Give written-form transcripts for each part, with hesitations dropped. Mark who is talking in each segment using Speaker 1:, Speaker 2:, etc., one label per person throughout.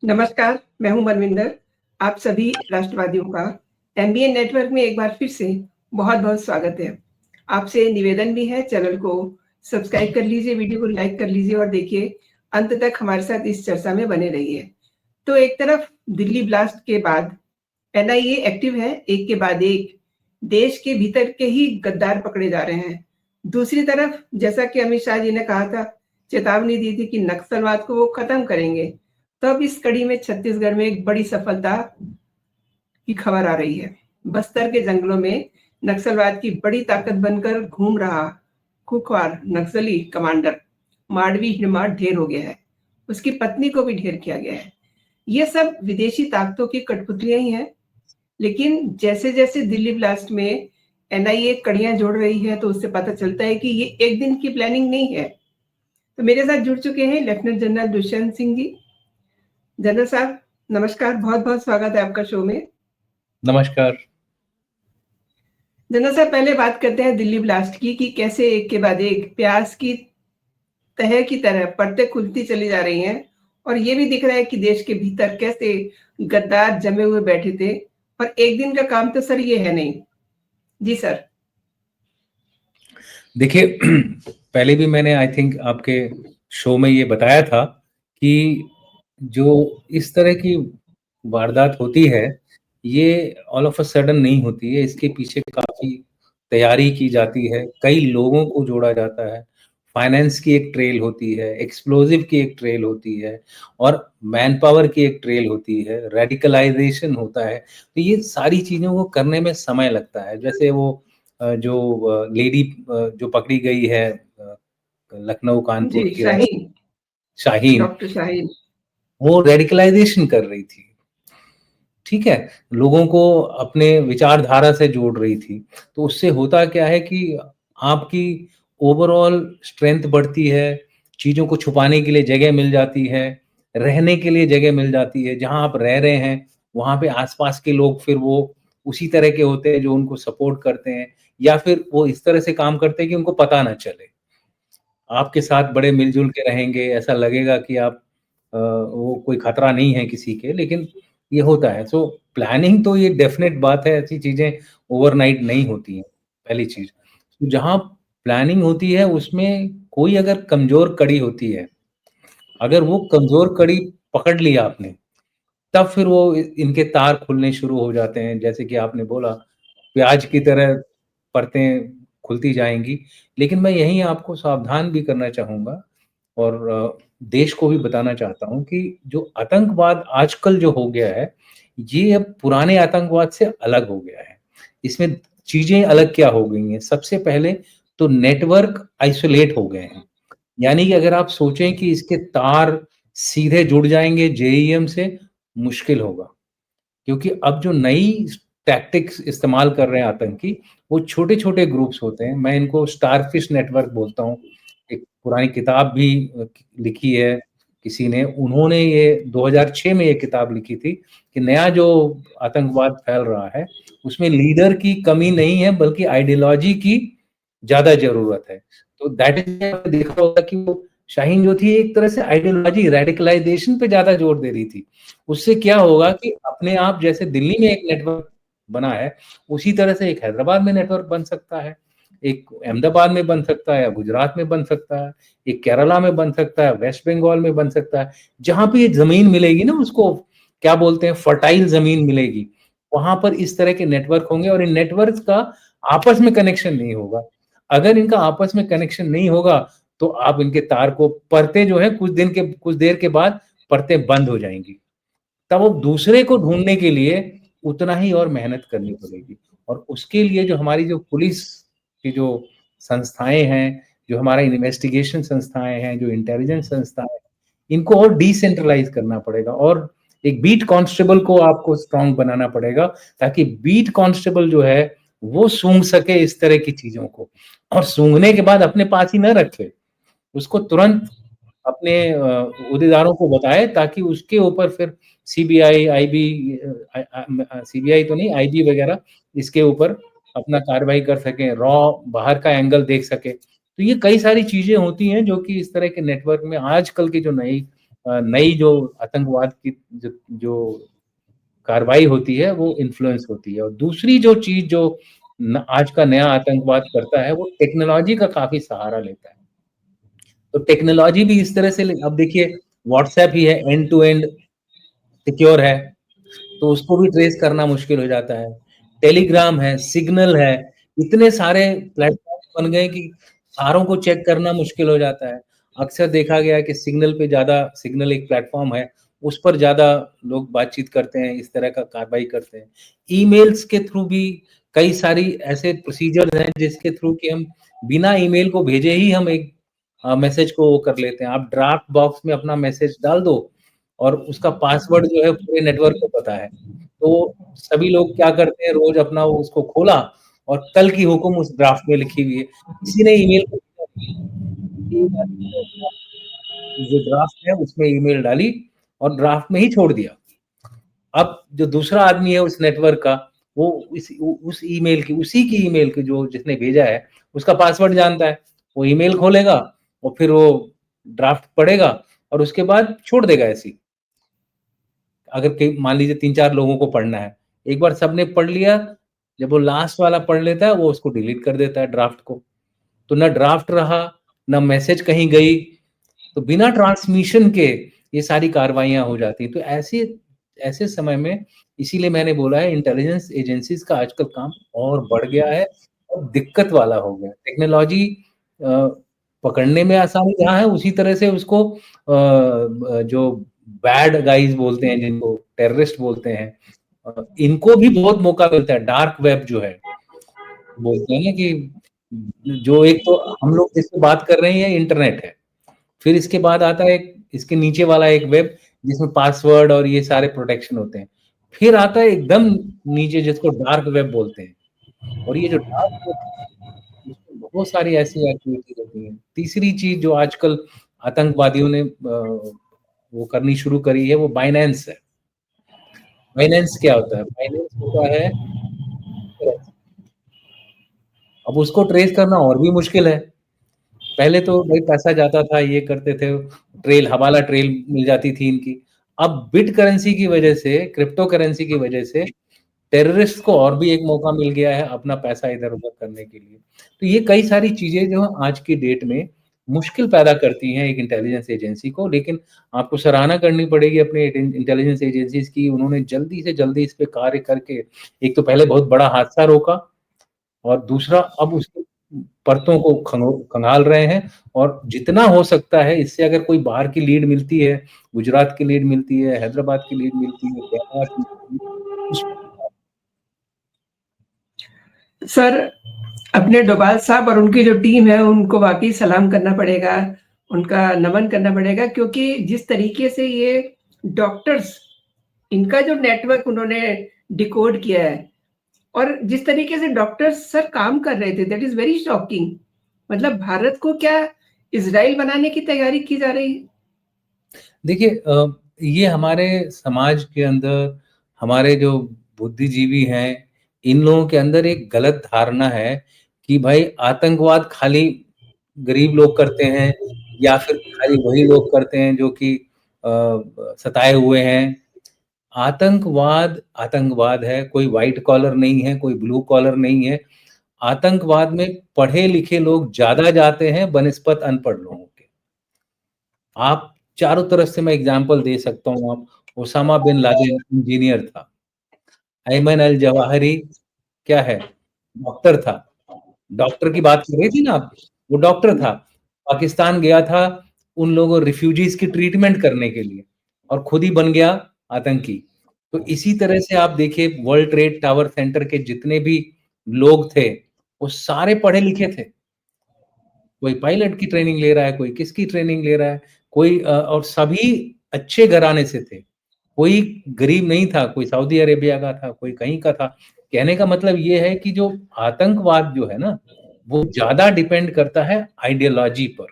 Speaker 1: नमस्कार, मैं हूँ मनविंदर। आप सभी राष्ट्रवादियों का एमबीए नेटवर्क में एक बार फिर से बहुत-बहुत स्वागत है। आपसे निवेदन भी है, चैनल को सब्सक्राइब कर लीजिए, वीडियो को लाइक कर लीजिए और देखिए अंत तक हमारे साथ इस चर्चा में बने रहिए। तो एक तरफ दिल्ली ब्लास्ट के बाद एनआईए एक्टिव है, एक के बाद एक देश के भीतर के ही गद्दार पकड़े जा रहे हैं। दूसरी तरफ जैसा कि अमित शाह जी ने कहा था, चेतावनी दी थी कि नक्सलवाद को वो खत्म करेंगे। तब इस कड़ी में छत्तीसगढ़ में एक बड़ी सफलता की खबर आ रही है। बस्तर के जंगलों में नक्सलवाद की बड़ी ताकत बनकर घूम रहा खुखवार नक्सली कमांडर माडवी हिड़मा ढेर हो गया है। उसकी पत्नी को भी ढेर किया गया है। ये सब विदेशी ताकतों की कठपुतलियां ही हैं। लेकिन जैसे-जैसे दिल्ली ब्लास्ट में एनआईए कड़ियां जोड़ रही है तो उससे पता चलता है कि ये एक दिन की प्लानिंग नहीं है। तो मेरे साथ जुड़ चुके हैं lieutenant general Dushyant Singh ji. General साहब नमस्कार, बहुत-बहुत स्वागत है आपका शो में।
Speaker 2: नमस्कार।
Speaker 1: जनरल साहब पहले बात करते हैं दिल्ली ब्लास्ट की कि कैसे एक के बाद एक प्याज की तह की तरह परतें खुलती चली जा रही हैं और ये भी दिख रहा है कि देश के भीतर कैसे गद्दार जमे हुए बैठे थे और एक दिन का काम तो सर ये है नहीं। जी सर।
Speaker 2: देखिए पहले भी मैंने आई थिंक आपके शो में ये बताया था कि जो इस तरह की वारदात होती है ये ऑल ऑफ अ सडन नहीं होती है। इसके पीछे काफी तैयारी की जाती है, कई लोगों को जोड़ा जाता है, फाइनेंस की एक ट्रेल होती है, एक्सप्लोजिव की एक ट्रेल होती है और मैन पावर की एक ट्रेल होती है, रेडिकलाइजेशन होता है। तो ये सारी चीजों को करने में समय लगता है। जैसे वो जो लेडी जो पकड़ी गई है लखनऊ
Speaker 1: जी,
Speaker 2: कानपुर की
Speaker 1: शाहीन,
Speaker 2: शाहीन,
Speaker 1: डॉक्टर शाहीन।
Speaker 2: वो रेडिकलाइजेशन कर रही थी, ठीक है, लोगों को अपने विचारधारा से जोड़ रही थी। तो उससे होता क्या है कि आपकी ओवरऑल स्ट्रेंथ बढ़ती है, चीज़ों को छुपाने के लिए जगह मिल जाती है, रहने के लिए जगह मिल जाती है। जहाँ आप रह रहे हैं, वहाँ पे आस-पास के लोग फिर वो उसी तरह के होते हैं जो उनको सपोर्ट करते हैं या फिर वो इस तरह से काम करते हैं कि उनको पता ना चले। आपके साथ बड़े मिल-जुल के रहेंगे, ऐसा लगेगा कि आप वो कोई खतरा नहीं है किसी के, लेकिन ये होता है। सो प्लानिंग तो ये डेफ़िनेट बात है, ऐसी चीज़ें ओवरनाइट नहीं होती हैं, पहली चीज़। तो जहाँ प्लानिंग होती है उसमें कोई अगर कमज़ोर कड़ी होती है, अगर वो कमज़ोर कड़ी पकड़ लिया आपने, तब फिर वो इनके तार खुलने शुरू हो जाते हैं। जैसे कि आपने बोला, प्याज की तरह परतें खुलती जाएँगी। लेकिन मैं यहीं आपको सावधान भी करना चाहूँगा और देश को भी बताना चाहता हूँ कि जो आतंकवाद आजकल जो हो गया है, ये अब पुराने आतंकवाद से अलग हो गया है। इसमें चीज़ें अलग क्या हो गई हैं? सबसे पहले तो नेटवर्क आइसोलेट हो गए हैं। यानी कि अगर आप सोचें कि इसके तार सीधे जुड़ जाएँगे जेईएम से, मुश्किल होगा। क्योंकि अब जो नई टैक्टिक्स इस्तेमाल कर रहे हैं आतंकी, वो छोटे-छोटे ग्रुप्स होते हैं। मैं इनको स्टारफिश नेटवर्क बोलता हूँ। एक पुरानी किताब भी लिखी है किसी ने, उन्होंने ये 2006 में ये किताब लिखी थी कि नया जो आतंकवाद फैल रहा है, उसमें लीडर की कमी नहीं है बल्कि आइडियोलॉजी की ज़्यादा ज़रूरत है। तो दैट इज़ आपने देखा होगा कि वो शाहीन जो थी एक तरह से आइडियोलॉजी रेडिकलाइजेशन पे ज़्यादा जोर दे रही थी। उससे क्या होगा कि अपने आप जैसे दिल्ली में एक नेटवर्क बना है, उसी तरह से एक हैदराबाद में नेटवर्क बन सकता है, एक अहमदाबाद में बन सकता है या गुजरात में बन सकता है, एक केरला में बन सकता है, वेस्ट बंगाल में बन सकता है। जहाँ पे ये ज़मीन मिलेगी ना उसको क्या बोलते हैं फर्टाइल ज़मीन मिलेगी, वहाँ पर इस तरह के नेटवर्क होंगे और इन नेटवर्क्स का आपस में कनेक्शन नहीं होगा। अगर इनका आपस में कनेक्शन नहीं होगा, तो आप इनके तार को परतें जो है कुछ देर के बाद परतें बंद हो जाएँगी। तब वो दूसरे को ढूँढने के लिए उतना ही और मेहनत करनी पड़ेगी और उसके लिए जो हमारी जो पुलिस की जो संस्थाएँ हैं, जो हमारा इन्वेस्टिगेशन संस्थाएँ हैं, जो इंटेलिजेंस संस्थाएँ हैं, इनको और डिसेंट्रलाइज़ करना पड़ेगा और एक बीट कांस्टेबल को आपको स्ट्रॉन्ग बनाना पड़ेगा ताकि बीट कांस्टेबल जो है, वो सूँघ सके इस तरह की चीज़ों को और सूँघने के बाद अपने पास ही ना रखे। उसको तुरंत अपने ओहदेदारों को बताए ताकि उसके ऊपर फिर सीबीआई, आईबी सीबीआई तो नहीं आईबी वगैरह इसके ऊपर अपना कार्रवाई कर सकें, बाहर का एंगल देख सकें। तो ये कई सारी चीज़ें होती हैं जो कि इस तरह के नेटवर्क में आजकल की जो नई नई जो आतंकवाद की जो कार्रवाई होती है वो इन्फ्लुएंस होती है। और दूसरी जो चीज जो आज का नया आतंकवाद करता है वो टेक्नोलॉजी का काफी सहारा लेता है। तो टेक्नोलॉजी भी इस तरह से अब देखिए व्हाट्सएप ही है, एंड टू एंड सिक्योर है, तो उसको भी ट्रेस करना मुश्किल हो जाता है। टेलीग्राम है, सिग्नल है, इतने सारे प्लेटफॉर्म बन गए कि सारों को चेक करना मुश्किल हो जाता है। अक्सर देखा गया है कि सिग्नल एक प्लेटफॉर्म है, उस पर ज़्यादा लोग बातचीत करते हैं, इस तरह का कार्रवाई करते हैं। ईमेल्स के थ्रू भी कई सारी ऐसे प्रोसीजर्स हैं जिसके थ्रू कि हम बिना ईमेल को भेजे ही हम एक मैसेज को वो कर लेते हैं। आप ड्राफ्ट बॉक्स में अपना मैसेज डाल दो और उसका पासवर्ड जो है पूरे नेटवर्क को पता है। तो सभी लोग क्या करते हैं, रोज अपना वो उसको खोला और कल की हुक्म उस ड्राफ्ट में लिखी हुई है। किसी ने ईमेल को जो ड्राफ्ट है उसमें ईमेल डाली और ड्राफ्ट में ही छोड़ दिया। अब जो दूसरा आदमी है उस नेटवर्क का, वो उस ईमेल की उसी की ईमेल की जो जिसने भेजा है उसका पासवर्ड जानता है। वो ईमेल खोलेगा और फिर वो ड्राफ्ट पढ़ेगा और उसके बाद छोड़ देगा ऐसे ही। अगर मान लीजिए 3-4 लोगों को पढ़ना है, एक बार सबने पढ़ लिया, जब वो लास्ट वाला पढ़ लेता है वो उसको डिलीट कर देता है ड्राफ्ट को। तो ना ड्राफ्ट रहा, ना मैसेज कहीं गई, तो बिना ट्रांसमिशन के ये सारी कार्रवाइयाँ हो जाती हैं। तो ऐसे समय में इसीलिए मैंने बोला है इंटेलिजेंस एजेंसीज का आजकल काम और बढ़ गया है और दिक्कत वाला हो गया है। टेक्नोलॉजी पकड़ने में आसानी जहाँ है उसी तरह से उसको जो बैड गाइज बोलते हैं, जिनको टेररिस्ट बोलते हैं, इनको भी बहुत मौका मिलता है। डार्क वेब जो है, बोलते हैं ना कि जो एक तो हम लोग जिससे बात कर रहे हैं ये इंटरनेट है, फिर इसके बाद आता है इसके नीचे वाला एक वेब जिसमें पासवर्ड और ये सारे प्रोटेक्शन होते हैं, फिर आता है एकदम नीचे जिसको डार्क वेब बोलते हैं। और ये जो डार्क वेब, इसमें बहुत सारी ऐसी एक्टिविटीज होती हैं। तीसरी चीज जो आजकल आतंकवादियों ने वो करनी शुरू करी है वो बाइनेंस है। बाइनेंस क्या होता है? बाइनेंस होता है, अब उसको ट्रेस करना और भी मुश्किल है। पहले तो भाई पैसा जाता था, ये करते थे, हवाला ट्रेल मिल जाती थी इनकी। अब बिट करेंसी की वजह से, क्रिप्टो करेंसी की वजह से टेररिस्ट को और भी एक मौका मिल गया है अपना पैसा इधर-उधर करने के लिए। तो ये कई सारी चीज़ें जो हैं आज की डेट में मुश्किल पैदा करती हैं एक इंटेलिजेंस एजेंसी को, लेकिन आपको सराहना करनी पड़ेगी अपने इंटेलिजेंस एजेंसीज़ की। उन्होंने जल्दी से जल्दी इस पे कार्य करके एक तो पहले बहुत बड़ा हादसा रोका और दूसरा अब उसकी परतों को खंगाल रहे हैं। और जितना हो सकता है इससे अगर कोई बाहर की लीड मिलती है, गुजरात की लीड मिलती है, हैदराबाद की लीड मिलती है, केरला की,
Speaker 1: सर, अपने डोभाल साहब और उनकी जो टीम है उनको वाकई सलाम करना पड़ेगा, उनका नमन करना पड़ेगा, क्योंकि जिस तरीके से ये डॉक्टर्स, इनका जो नेटवर्क उन्होंने डिकोड किया है और जिस तरीके से डॉक्टर्स सर काम कर रहे थे, दैट इज वेरी शॉकिंग। मतलब भारत को क्या इजराइल बनाने की तैयारी की जा रही है?
Speaker 2: देखिए ये हमारे समाज के अंदर हमारे जो बुद्धिजीवी हैं, इन लोगों के अंदर एक गलत धारणा है कि भाई आतंकवाद खाली गरीब लोग करते हैं या फिर खाली वही लोग करते हैं जो कि सताए हुए हैं। आतंकवाद आतंकवाद है, कोई व्हाइट कॉलर नहीं है, कोई ब्लू कॉलर नहीं है। आतंकवाद में पढ़े लिखे लोग ज़्यादा जाते हैं बनिस्बत अनपढ़ लोगों के। आप चारों तरफ से मैं एग्जांपल दे सकता हूँ। आप ओसामा बिन लादेन इंजीनियर था, अयमन अल जवाहिरी क्या है? डॉक्टर था। डॉक्टर की बात कर रही थी ना आप, वो डॉक्टर था। पाकिस्तान गया था उन लोगों रिफ्यूजीज की ट्रीटमेंट करने के लिए और खुद ही बन गया आतंकी। तो इसी तरह से आप देखिए वर्ल्ड ट्रेड टावर सेंटर के जितने भी लोग थे, वो सारे पढ़े लिखे थे। कोई पायलट की ट्रेनिंग ले रहा है, कोई किसकी ट्रेनिंग ले रहा है, कोई और सभी अच्छे घराने से थे। कोई गरीब नहीं था, कोई सऊदी अरेबिया का था, कोई कहीं का था। कहने का मतलब ये है कि जो आतंकवाद जो है ना, वो ज़्यादा डिपेंड करता है आइडियोलॉजी पर।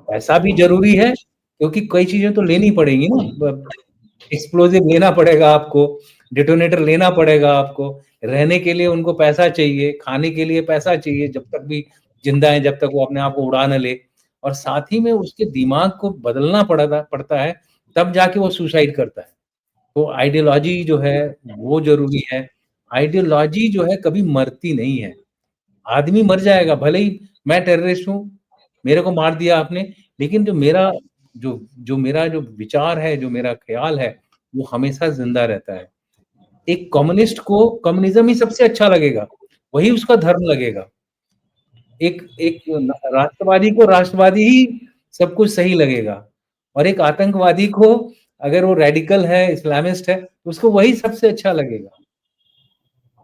Speaker 2: पैसा भी ज़रूरी है क्योंकि कई चीज़ें तो लेनी पड़ेंगी ना, एक्सप्लोसिव लेना पड़ेगा आपको, डेटोनेटर लेना पड़ेगा आपको, रहने के लिए उनको पैसा चाहिए, खाने के लिए पैसा चाहिए जब तक भी ज़िंदा हैं, जब तक वो अपने आप को उड़ा ना ले। और साथ ही में उसके दिमाग को बदलना पड़ता है, तब जाके वो सुसाइड करता है। तो आइडियोलॉजी जो है वो ज़रूरी है। आइडियोलॉजी जो है कभी मरती नहीं है। आदमी मर जाएगा, भले ही मैं टेररिस्ट हूँ, मेरे को मार दिया आपने, लेकिन जो मेरा जो विचार है, जो मेरा ख़्याल है, वो हमेशा ज़िंदा रहता है। एक कम्युनिस्ट को कम्युनिज़्म ही सबसे अच्छा लगेगा, वही उसका धर्म लगेगा। एक एक न राष्ट्रवादी को राष्ट्रवादी ही सब कुछ सही लगेगा और एक आतंकवादी को अगर वो रेडिकल है, इस्लामिस्ट है, तो उसको वही सबसे अच्छा लगेगा।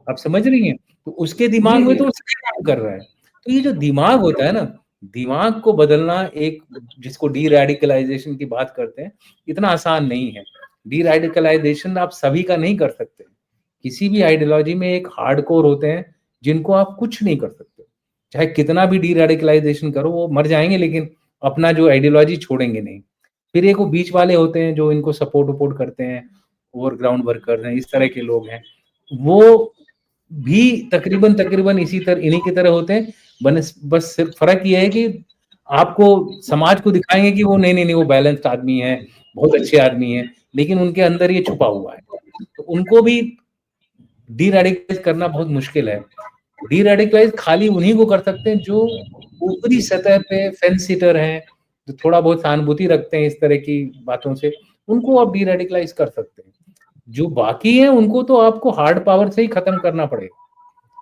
Speaker 2: आप समझ रही हैं? तो उसके दिमाग
Speaker 1: जी
Speaker 2: में
Speaker 1: जी
Speaker 2: तो वो सही काम कर रहा है। तो ये जो दिमाग होता है ना, दिमाग को बदलना एक जिसको डी-रेडिकलाइज़ेशन की बात करते हैं, इतना आसान नहीं है। डी-रेडिकलाइज़ेशन आप सभी का नहीं कर सकते। किसी भी आइडियोलॉजी में एक हार्डकोर होते हैं, जिनको आप कुछ नहीं कर सकते। चाहे कितना भी डी-रेडिकलाइज़ेशन करो, वो मर जाएँगे लेकिन अपना जो आइडियोलॉजी छोड़ेंगे नहीं। फिर एक वो बीच वाले होते हैं जो इनको सपोर्ट-वपोर्ट करते हैं, ओवरग्राउंड वर्कर्स हैं, इस तरह के लोग हैं। वो भी तकरीबन इन्हीं की तरह होते हैं। बस सिर्फ फ़र्क ये है कि आपको समाज को दिखाएँगे कि वो नहीं, वो बैलेंस्ड आदमी है, बहुत अच्छे आदमी हैं, लेकिन उनके अंदर ये छुपा हुआ है। तो उनको भी डी-रेडिकलाइज़ करना बहुत मुश्किल है। डी-रेडिकलाइज़ खाली उन्हीं को कर सकते हैं जो ऊपरी सतह पे फेंस सिटर हैं, जो थोड़ा बहुत सहानुभूति रखते हैं इस तरह की बातों से, उनको आप डी-रेडिकलाइज़ कर सकते हैं। जो बाकी हैं उनको तो आपको हार्ड पावर से ही खत्म करना पड़ेगा।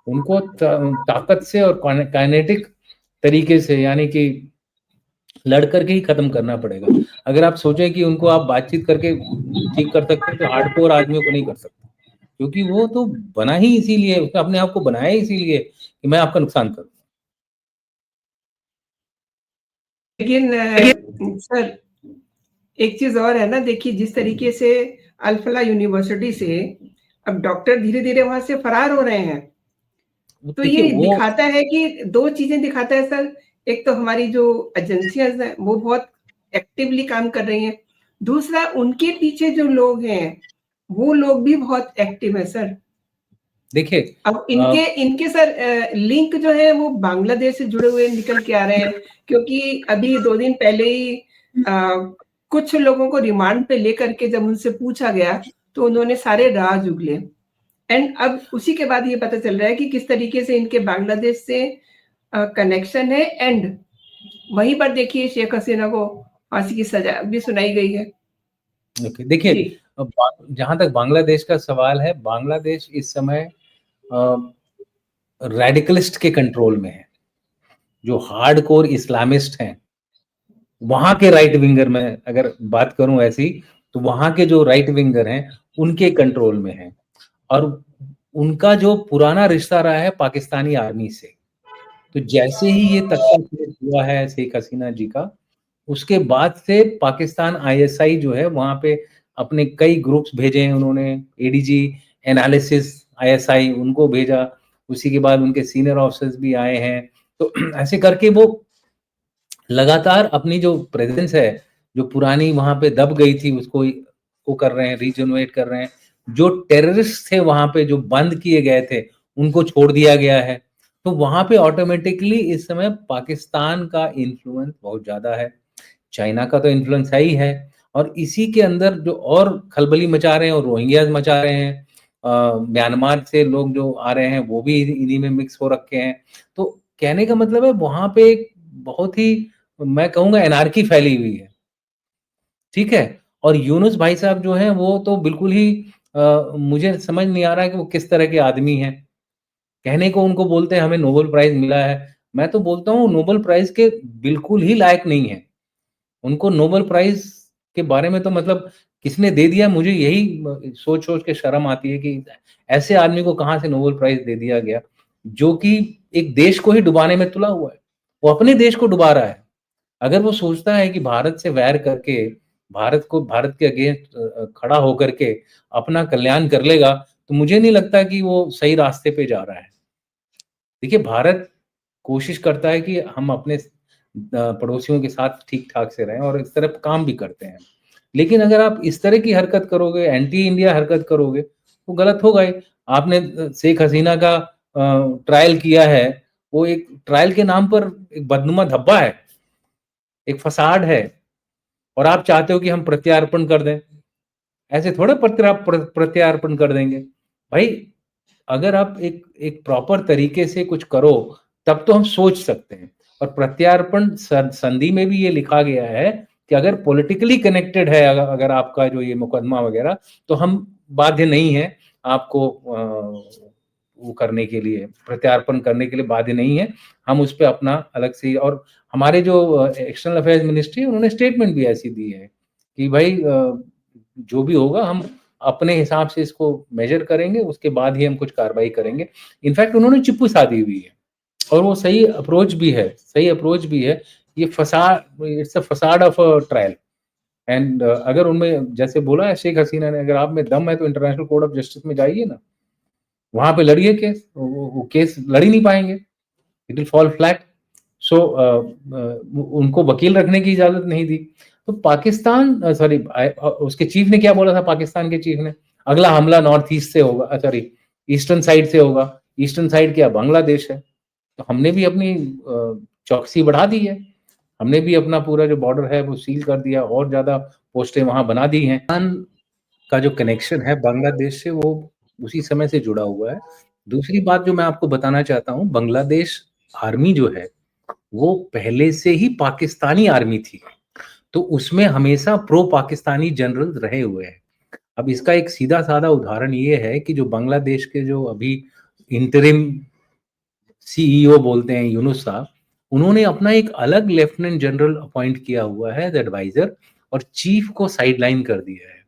Speaker 2: उनको ताकत से और काइनेटिक तरीके से यानी कि लड़ करके ही खत्म करना पड़ेगा। अगर आप सोचें कि उनको आप बातचीत करके ठीक कर सकते हैं तो हार्डकोर आदमियों को नहीं कर सकते। क्योंकि वो तो बना ही इसीलिए, उसने अपने आप को बनाया ही इसीलिए कि मैं आपका नुकसान करूँ।
Speaker 1: लेकिन सर, एक चीज और है ना, देखिए जिस तरीके से अल्फला यूनिवर्सिटी से अब डॉक्टर धीरे धीरे वहां से फरार हो रहे हैं, तो
Speaker 2: देखिए
Speaker 1: ये
Speaker 2: वो
Speaker 1: दिखाता है कि दो चीजें दिखाता है सर। एक तो हमारी जो एजेंसियां हैं वो बहुत एक्टिवली काम कर रही हैं, दूसरा उनके पीछे जो लोग हैं वो लोग भी बहुत एक्टिव है सर।
Speaker 2: देखिए
Speaker 1: अब इनके इनके सर लिंक जो है वो बांग्लादेश से जुड़े हुए निकल के आ रहे हैं, क्योंकि अभी 2 दिन पहले ही कुछ लोगों को रिमांड पे लेकर के जब उनसे पूछा गया तो उन्होंने सारे राज उगले। एंड अब उसी के बाद ये पता चल रहा है कि किस तरीके से इनके बांग्लादेश से कनेक्शन है। एंड वहीं पर देखिए शेख हसीना को फांसी की सजा भी सुनाई गई है।
Speaker 2: ओके, देखिए
Speaker 1: जी
Speaker 2: जहाँ तक बांग्लादेश का सवाल है, बांग्लादेश इस समय रेडिकलिस्ट के कंट्रोल में है। जो हार्डकोर इस्लामिस्ट हैं, वहाँ के राइट विंगर में अगर बात करूँ ऐसी, तो वहाँ के जो राइट विंगर हैं, उनके कंट्रोल में हैं और उनका जो पुराना रिश्ता रहा है पाकिस्तानी आर्मी से। तो जैसे ही ये तख्तापलट हुआ है शेख हसीना जी का, उसके बाद से पाकिस्तान आईएसआई जो है वहाँ पे अपने कई ग्रुप्स भेजे हैं उन्होंने, एडीजी एनालिसिस आईएसआई उनको भेजा, उसी के बाद उनके सीनियर ऑफिसर्स भी आए हैं। तो ऐसे करके वो लगातार अपनी जो प्रेजेंस है, जो पुरानी वहाँ पे दब गई थी उसको वो कर रहे हैं, रिजेनरेट कर रहे हैं। जो टेररिस्ट थे वहाँ पे जो बंद किए गए थे, उनको छोड़ दिया गया है। तो वहाँ पे ऑटोमेटिकली इस समय पाकिस्तान का इन्फ्लुएंस बहुत ज़्यादा है। चाइना का तो इन्फ्लुएंस है ही है और इसी के अंदर जो और खलबली मचा रहे हैं और रोहिंग्याज मचा रहे हैं। म्यांमार से लोग जो आ रहे हैं वो भी इन्हीं में मिक्स हो रखे हैं। तो कहने का मतलब है वहाँ पे एक बहुत ही मैं कहूँगा एनार्की फैली हुई है, ठीक है? और यूनुस भाई साहब जो हैं वो तो बिल्कुल ही मुझे समझ नहीं आ रहा है कि वो किस तरह के आदमी हैं। कहने को उनको बोलते हैं हमें नोबेल प्राइज़ मिला है। मैं तो बोलता हूँ नोबेल प्राइज़ के बिल्कुल ही लायक नहीं है। उनको नोबेल प्राइज़ के बारे में तो मतलब किसने दे दिया मुझे यही सोच-सोच के शर्म आती है कि ऐसे आदमी को कहाँ से नोबेल प्राइज़ दे दिया गया, जो कि एक देश को ही डुबाने में तुला हुआ है। वो अपने देश को डुबा रहा है। अगर वो सोचता है कि भारत से वैर करके, भारत के अगेंस्ट खड़ा होकर के अपना कल्याण कर लेगा, तो मुझे नहीं लगता कि वो सही रास्ते पे जा रहा है। देखिए भारत कोशिश करता है कि हम अपने पड़ोसियों के साथ ठीक-ठाक से रहें और इस तरफ काम भी करते हैं। लेकिन अगर आप इस तरह की हरकत करोगे, एंटी इंडिया हरकत करोगे, तो गलत होगा ही। आपने शेख हसीना का ट्रायल किया है, वो एक ट्रायल के नाम पर एक बदनुमा धब्बा है। एक फसाड है, और आप चाहते हो कि हम प्रत्यार्पण कर दें। ऐसे थोड़े प्रत्यार्पण कर देंगे भाई। अगर आप एक एक प्रॉपर तरीके से कुछ करो तब तो हम सोच सकते हैं। और प्रत्यार्पण संधि में भी ये लिखा गया है कि अगर पॉलिटिकली कनेक्टेड है अगर आपका जो ये मुकदमा वगैरह, तो हम बाध्य नहीं है आपको वो करने के लिए, प्रत्यार्पण करने के लिए बाध्य नहीं है। हम उस पर अपना अलग से, और हमारे जो एक्सटर्नल अफेयर्स मिनिस्ट्री है उन्होंने स्टेटमेंट भी ऐसी दी है कि भाई जो भी होगा हम अपने हिसाब से इसको मेजर करेंगे, उसके बाद ही हम कुछ कार्रवाई करेंगे। इनफैक्ट उन्होंने चिप्पू साधी हुई है, और वो सही अप्रोच भी है, सही अप्रोच भी है। ये facade, it's a facade of a trial. And अगर उनमें जैसे बोला है शेख हसीना ने, अगर आप में दम है तो इंटरनेशनल कोर्ट ऑफ जस्टिस में जाइए ना, वहां पे लड़िए केस, वो केस लड़ ही नहीं पाएंगे, इट विल फॉल फ्लैट। सो उनको वकील रखने की इजाजत नहीं दी। तो पाकिस्तान, सॉरी उसके चीफ ने क्या बोला था, पाकिस्तान के चीफ ने, अगला हमला नॉर्थ ईस्ट से होगा, सॉरी ईस्टर्न साइड से होगा। ईस्टर्न साइड क्या बांग्लादेश है, तो हमने भी अपनी चौकसी बढ़ा दी है, हमने भी अपना पूरा जो बॉर्डर है वो सील कर दिया, और ज्यादा पोस्टें वहां बना दी हैं। का जो कनेक्शन है बांग्लादेश से वो उसी समय से जुड़ा हुआ है। दूसरी बात जो मैं आपको बताना चाहता हूँ, बांग्लादेश आर्मी जो है वो पहले से ही पाकिस्तानी आर्मी थी, तो उसमें हमेशा प्रो पाकिस्तानी जनरल रहे हुए हैं। अब इसका एक सीधा साधा उदाहरण ये है कि जो बांग्लादेश के जो अभी इंटरिम सीईओ बोलते हैं यूनुस साहब, उन्होंने अपना एक अलग लेफ्टिनेंट जनरल अपॉइंट किया हुआ है एज एडवाइजर, और चीफ को साइडलाइन कर दिया है।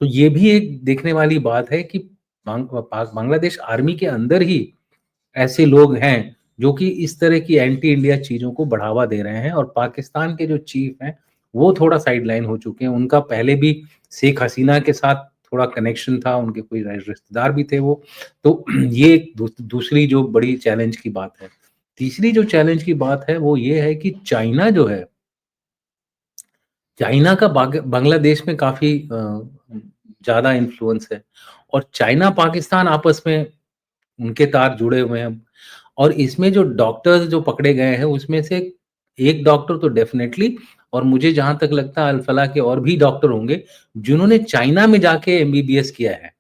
Speaker 2: तो ये भी एक देखने वाली बात है कि बांग्लादेश आर्मी के अंदर ही ऐसे लोग हैं जो कि इस तरह की एंटी इंडिया चीजों को बढ़ावा दे रहे हैं। और पाकिस्तान के जो चीफ हैं वो थोड़ा साइडलाइन हो चुके हैं। उनका पहले भी शेख हसीना के साथ थोड़ा कनेक्शन था, उनके कोई रिश्तेदार भी थे वो। तो ये एक दूसरी जो बड़ी चैलेंज की बात है। तीसरी जो चैलेंज की बात है वो ये है कि चाइना जो है, चाइना का बांग्लादेश में काफी ज्यादा इन्फ्लुएंस है, और चाइना पाकिस्तान आपस में उनके तार जुड़े हुए हैं। और इसमें जो डॉक्टर्स जो पकड़े गए हैं उसमें से एक डॉक्टर तो डेफिनेटली, और मुझे जहां तक लगता है अल्फला के और भी डॉक्टर होंगे जिन्होंने चाइना में जाके एमबीबीएस किया है।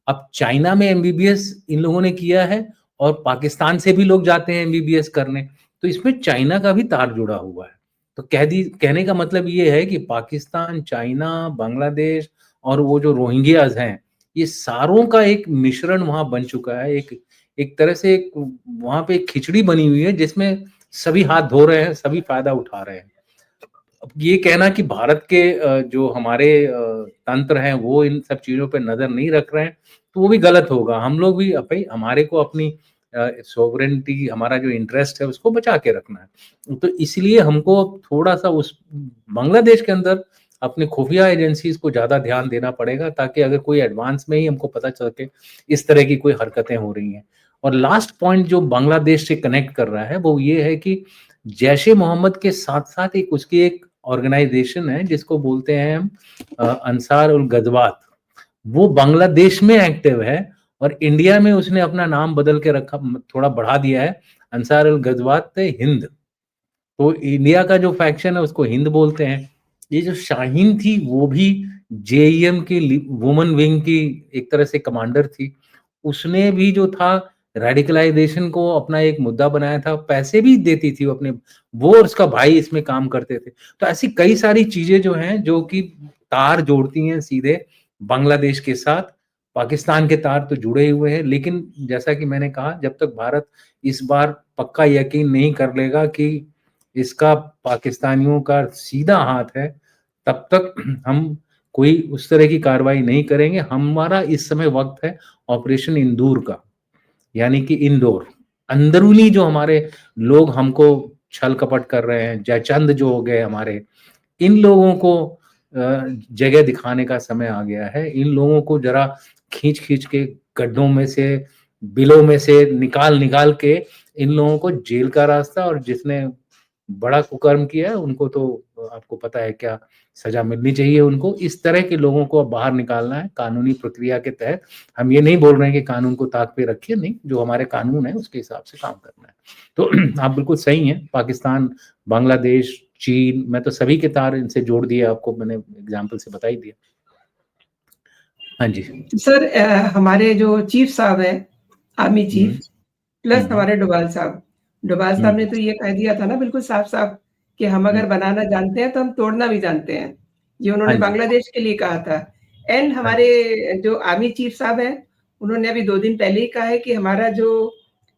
Speaker 2: अब चाइना में एमबीबीएस इन लोगों ने किया है, और पाकिस्तान से भी लोग जाते हैं एमबीबीएस करने, तो इसमें चाइना का भी तार जुड़ा हुआ है। तो कहने का मतलब ये है कि पाकिस्तान, चाइना, बांग्लादेश और वो जो रोहिंग्याज हैं, ये सारों का एक मिश्रण वहां बन चुका है। एक एक तरह से एक वहां पे एक खिचड़ी बनी हुई है जिसमें सभी हाथ धो रहे हैं, सभी फायदा उठा रहे हैं। अब ये कहना कि भारत के जो हमारे तंत्र हैं वो इन सब चीजों पे नजर नहीं रख रहे हैं, तो वो भी गलत होगा। हम लोग भी भाई, हमारे को अपनी सोवरेनिटी, हमारा जो इंटरेस्ट है उसको बचा के रखना है। तो इसलिए हमको थोड़ा सा उस बांग्लादेश के अंदर अपने खुफिया एजेंसीज को ज्यादा ध्यान देना पड़ेगा, ताकि अगर कोई एडवांस में ही हमको पता चल के इस तरह की कोई हरकतें हो रही हैं। और लास्ट पॉइंट जो बांग्लादेश से कनेक्ट कर रहा है वो ये है कि जैश ए मोहम्मद के साथ साथ एक उसकी एक ऑर्गेनाइजेशन है जिसको बोलते हैं हम अंसार उल गजवात, वो बांग्लादेश में एक्टिव है, और इंडिया में उसने अपना नाम बदल के रखा, थोड़ा बढ़ा दिया है, अंसार उल गजवात हिंद। तो इंडिया का जो फैक्शन है उसको हिंद बोलते हैं। ये जो शाहीन थी वो भी जेईएम की वुमन विंग की एक तरह से कमांडर थी। उसने भी जो था रेडिकलाइजेशन को अपना एक मुद्दा बनाया था, पैसे भी देती थी वो अपने, वो और उसका भाई इसमें काम करते थे। तो ऐसी कई सारी चीजें जो हैं जो कि तार जोड़ती हैं सीधे बांग्लादेश के साथ। पाकिस्तान के तार तो जुड़े हुए हैं, लेकिन जैसा कि मैंने कहा, जब तक भारत इस बार पक्का यकीन नहीं कर लेगा कि इसका पाकिस्तानियों का सीधा हाथ है, तब तक हम कोई उस तरह की कार्रवाई नहीं करेंगे। हमारा इस समय वक्त है ऑपरेशन इंदूर का, यानी कि इंडोर, अंदरूनी जो हमारे लोग हमको छल कपट कर रहे हैं, जयचंद जो हो गए हमारे, इन लोगों को जगह दिखाने का समय आ गया है। इन लोगों को जरा खींच खींच के गड्ढों में से, बिलों में से निकाल निकाल के इन लोगों को जेल का रास्ता, और जिसने बड़ा कुकर्म किया है उनको तो आपको पता है क्या सजा मिलनी चाहिए उनको। इस तरह के लोगों को अब बाहर निकालना है कानूनी प्रक्रिया के तहत। हम ये नहीं बोल रहे हैं कि कानून को ताक पे रखिए, नहीं, जो हमारे कानून है उसके हिसाब से काम करना है। तो आप बिल्कुल सही हैं, पाकिस्तान, बांग्लादेश, चीन, मैं तो सभी के तार इनसे जोड़ दिए, आपको मैंने एग्जाम्पल से बता ही दिया। हाँ जी।
Speaker 1: सर हमारे जो चीफ साहब हैं, आर्मी चीफ, प्लस
Speaker 2: हम्म,
Speaker 1: हमारे डोभाल साहब ने तो ये कह दिया था ना बिल्कुल साफ-साफ कि हम अगर बनाना जानते हैं तो हम तोड़ना भी जानते हैं। ये
Speaker 2: हाँ
Speaker 1: उन्होंने
Speaker 2: जी,
Speaker 1: बांग्लादेश के लिए कहा था। एंड
Speaker 2: हाँ जी,
Speaker 1: हमारे जो आर्मी चीफ साहब हैं, उन्होंने अभी 2 दिन पहले ही कहा है कि हमारा जो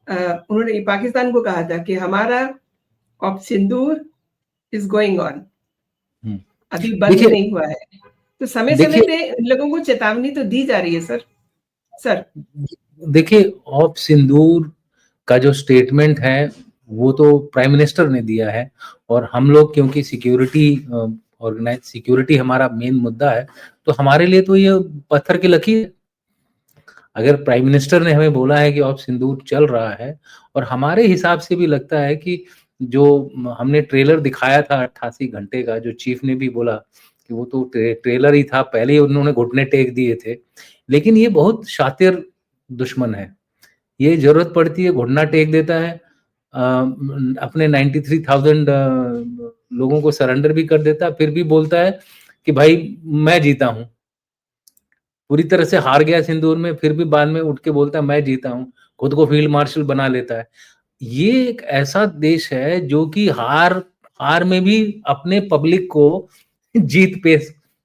Speaker 1: अ, उन्होंने पाकिस्तान को कहा था कि हमारा op Sindoor is going on,
Speaker 2: hmm.
Speaker 1: अभी बंद
Speaker 2: देखिए
Speaker 1: नहीं हुआ है। तो समय-समय
Speaker 2: देखिए
Speaker 1: पे इन लोगों को चेतावनी तो दी जा रही है सर। सर,
Speaker 2: देखिए ऑफ सिंदूर का जो स्टेटमेंट है वो तो प्राइम मिनिस्टर ने दिया है, और हम लोग क्योंकि सिक्योरिटी, ऑर्गेनाइज सिक्योरिटी हमारा मेन मुद्दा है, तो हमारे लिए तो ये पत्थर की लकीर है। अगर प्राइम मिनिस्टर ने हमें बोला है कि ऑफ सिंदूर चल रहा है, और हमारे हिसाब से भी लगता है कि जो हमने ट्रेलर दिखाया था 88 घंटे का, जो चीफ ने भी बोला कि वो तो ट्रेलर ही था, पहले ही उन्होंने घुटने टेक दिए थे, लेकिन ये बहुत शातिर दुश्मन है। ये जरूरत पड़ती है घुटना टेक देता है, अपने 93,000 लोगों को सरेंडर भी कर देता है, फिर भी बोलता है कि भाई मैं जीता हूं, पूरी तरह से हार गया सिंदूर में, फिर भी बाद में उठ के बोलता है मैं जीता हूं, खुद को फील्ड मार्शल बना लेता है। ये एक ऐसा देश है जो कि हार हार में भी अपने पब्लिक को जीत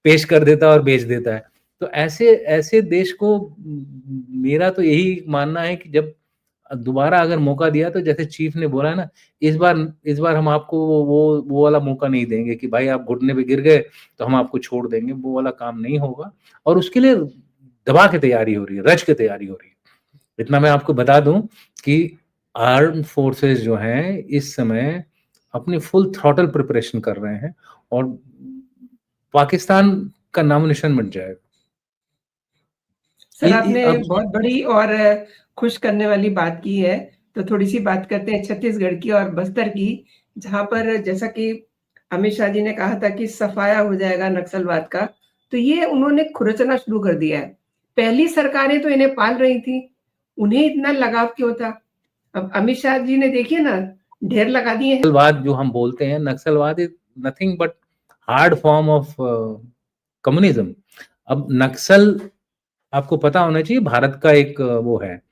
Speaker 2: पेश कर देता है और बेच देता है। तो ऐसे ऐसे देश को मेरा तो यही मानना है कि जब दोबारा अगर मौका दिया तो जैसे चीफ ने बोला ना, इस बार हम आपको वो वाला मौका नहीं देंगे कि भाई आप घुटने पे गिर गए तो हम आपको छोड़ देंगे, वो वाला काम नहीं होगा। और उसके लिए दबा के तैयारी हो रही है, रच के तैयारी हो रही है। इतना मैं आपको बता दूं कि आर्म फोर्सेस जो हैं इस समय अपनी फुल थ्रॉटल प्रिपरेशन कर रहे हैं, और पाकिस्तान का नामो निशान मिट जाएगा।
Speaker 1: सर आपने
Speaker 2: अब
Speaker 1: बहुत बड़ी और खुश करने वाली बात की है, तो थोड़ी-सी बात करते हैं छत्तीसगढ़ की और बस्तर की, जहाँ पर जैसा कि अमित शाह जी ने कहा था कि सफाया हो जाएगा नक्सलवाद का, तो ये उन्होंने खुरचना शुरू कर दिया है। पहली सरकारें तो इन्हें पाल रही थी, उन्हें इतना लगाव क्यों था? अब अमित शाह जी ने देखिए ना, ढेर लगा दिए हैं।
Speaker 2: नक्सलवाद जो हम बोलते हैं, नक्सलवाद is nothing but hard form of communism. अब नक्सल, आपको पता होना चाहिए, भारत का एक वो है,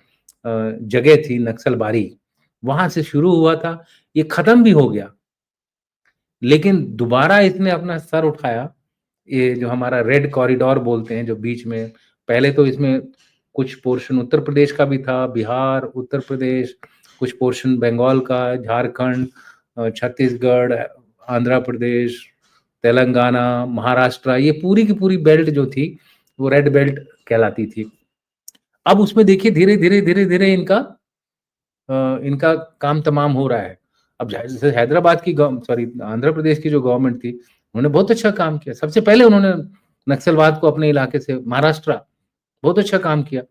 Speaker 2: जगह थी नक्सलबारी, वहां से शुरू हुआ था, ये खत्म भी हो गया, लेकिन दोबारा इसने अपना सर उठाया। ये जो हमारा रेड कॉरिडोर बोलते हैं, जो बीच में, पहले तो इसमें कुछ पोर्शन उत्तर प्रदेश का भी था, बिहार, उत्तर प्रदेश, कुछ पोर्शन बंगाल का, झारखंड, छत्तीसगढ़, आंध्र प्रदेश, तेलंगाना, महाराष्ट्र, ये पूरी की पूरी बेल्ट जो थी वो रेड बेल्ट कहलाती थी। अब उसमें देखिए धीरे धीरे धीरे धीरे इनका काम तमाम हो रहा है। अब जैसे हैदराबाद की, सॉरी, आंध्र प्रदेश की जो गवर्नमेंट थी, उन्होंने बहुत अच्छा काम किया। सबसे पहले उन्होंने नक्सलवाद को अपने इलाके से, महाराष्ट्र, बहुत अच्छा काम किया।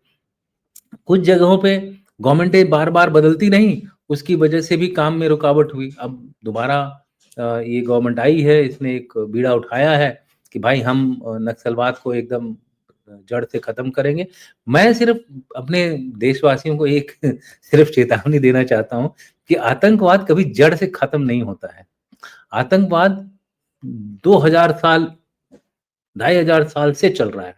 Speaker 2: कुछ जगहों पे गवर्नमेंटें बार बार बदलती नहीं, उसकी वजह से भी काम में रुकावट हुई। अब दोबारा ये गवर्नमेंट आई है, इसने एक बीड़ा उठाया है कि भाई हम नक्सलवाद को एकदम जड़ से खत्म करेंगे। मैं सिर्फ अपने देशवासियों को एक सिर्फ चेतावनी देना चाहता हूं कि आतंकवाद कभी जड़ से खत्म नहीं होता है। आतंकवाद 2000 साल, 2500 साल से चल रहा है।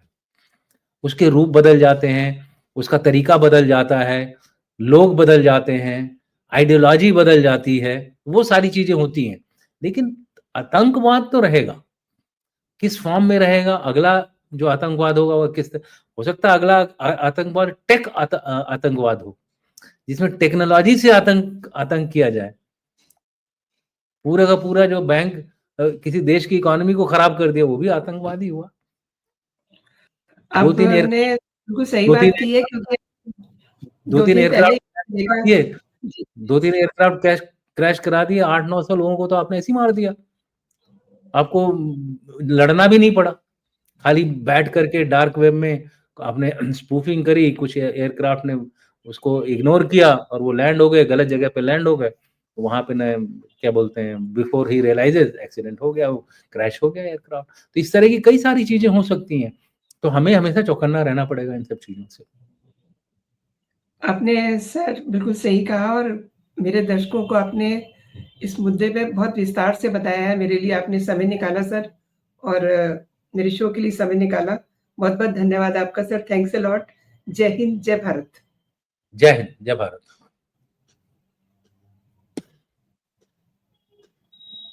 Speaker 2: उसके रूप बदल जाते हैं, उसका तरीका बदल जाता है, लोग बदल जाते हैं, आइडियोलॉजी बदल जाती है, वो सारी चीजें होती हैं, लेकिन आतंकवाद तो रहेगा। किस फॉर्म में रहेगा अगला जो आतंकवाद होगा, वो किस, हो सकता है अगला आतंकवाद आतंकवाद हो, जिसमें टेक्नोलॉजी से आतंक आतंक किया जाए। पूरा का पूरा जो बैंक किसी देश की इकोनॉमी को खराब कर दिया, वो भी आतंकवादी हुआ। दो तीन एयर
Speaker 1: आपने बिल्कुल सही
Speaker 2: दो तीन
Speaker 1: बात की है क्योंकि
Speaker 2: दो
Speaker 1: 2
Speaker 2: तीन
Speaker 1: दिन पहले
Speaker 2: एयरक्राफ्ट
Speaker 1: देखा
Speaker 2: दिए,
Speaker 1: जी।
Speaker 2: 2-3 एयरक्राफ्ट क्रैश करा दिए, 800-900 लोगों को तो आपने ऐसे ही मार दिया। आपको लड़ना भी नहीं पड़ा, खाली बैठ करके डार्क वेब में आपने स्पूफिंग करी, कुछ एयरक्राफ्ट ने उसको इग्नोर किया और वो लैंड हो गए, गलत जगह पे लैंड हो गए। वहां पे न, क्या बोलते हैं, बिफोर ही रियलाइजेस एक्सीडेंट हो गया, वो क्रैश हो गया एयरक्राफ्ट। तो इस तरह की कई सारी चीजें हो सकती हैं, तो हमें हमेशा चौकन्ना रहना पड़ेगा इन सब चीजों से।
Speaker 1: आपने सर बिल्कुल सही कहा और मेरे दर्शकों को आपने इस मुद्दे पे बहुत विस्तार से बताया है। मेरे लिए आपने समय निकाला सर, और मेरे शो के लिए समय निकाला। बहुत-बहुत धन्यवाद आपका सर। Thanks a lot. जय हिंद, जय भारत।
Speaker 2: जय हिंद, जय भारत।